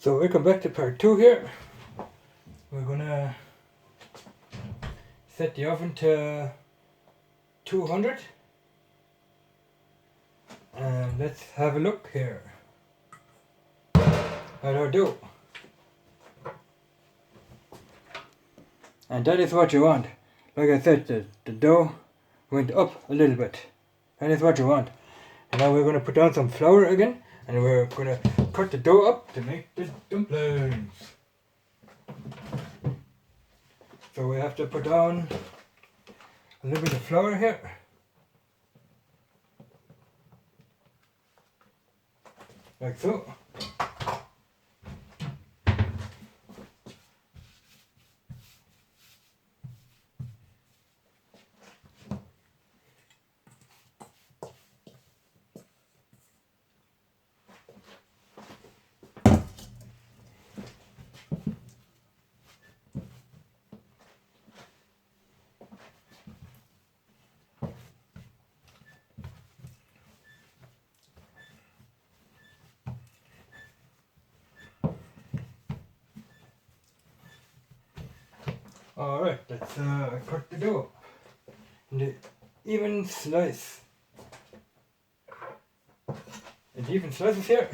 So welcome back to part 2 here. We're gonna set the oven to 200 and let's have a look here. How do I do? And that is what you want. Like I said, the dough went up a little bit. That is what you want. And now we're gonna put down some flour again and we're gonna cut the dough up to make the dumplings. So we have to put down a little bit of flour here. Like so. Alright, let's cut the dough in the even slice. In the even slices here.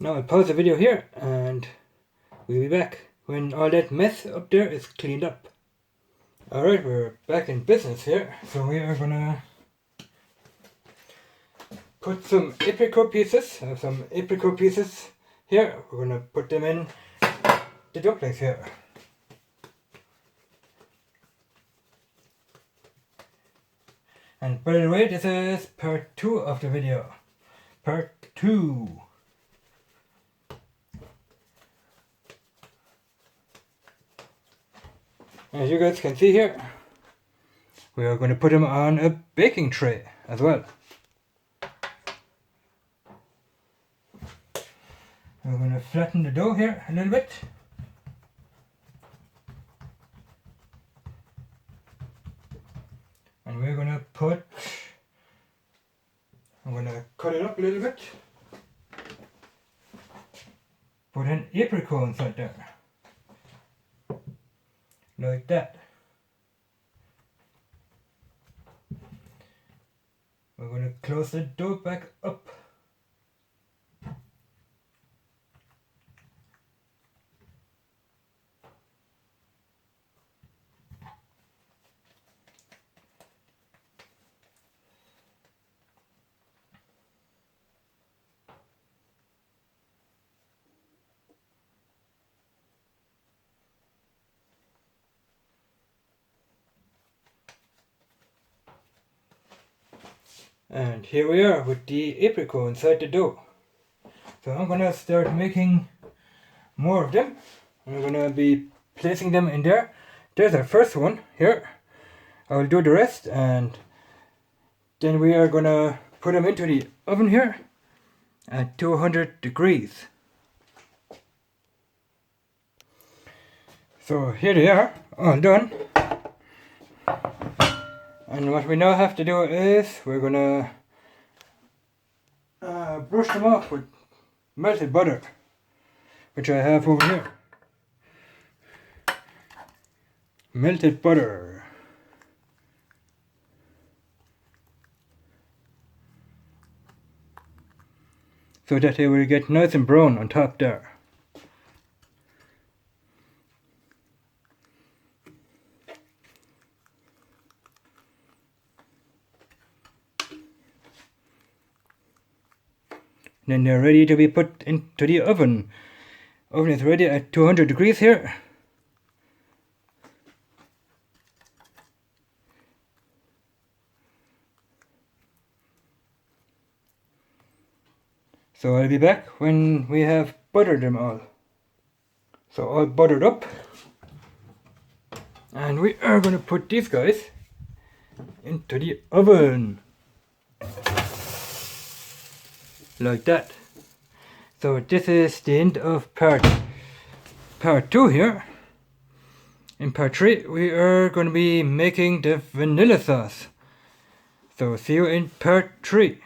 Now I'll pause the video here and we'll be back when all that mess up there is cleaned up. Alright, we're back in business here. So we are gonna put some apricot pieces, here. We're gonna put them in the dumplings here. And by the way, this is part 2 of the video. Part 2. As you guys can see here, we are going to put them on a baking tray as well. We're going to flatten the dough here a little bit. And we're going to I'm going to cut it up a little bit. Put an apricot inside there. Like that. We're going to close the dough back up. And here we are with the apricot inside the dough. So I'm gonna start making more of them. I'm gonna be placing them in there. There's our first one here. I will do the rest, and then we are gonna put them into the oven here at 200 degrees. So here they are, all done. And what we now have to do is we're gonna brush them off with melted butter, which I have over here. Melted butter. So that they will get nice and brown on top there. Then they're ready to be put into the oven. Oven is ready at 200 degrees here. So I'll be back when we have buttered them all. So all buttered up. And we are going to put these guys into the oven. Like that. So this is the end of part 2 here. In part 3 we are going to be making the vanilla sauce. So see you in part 3.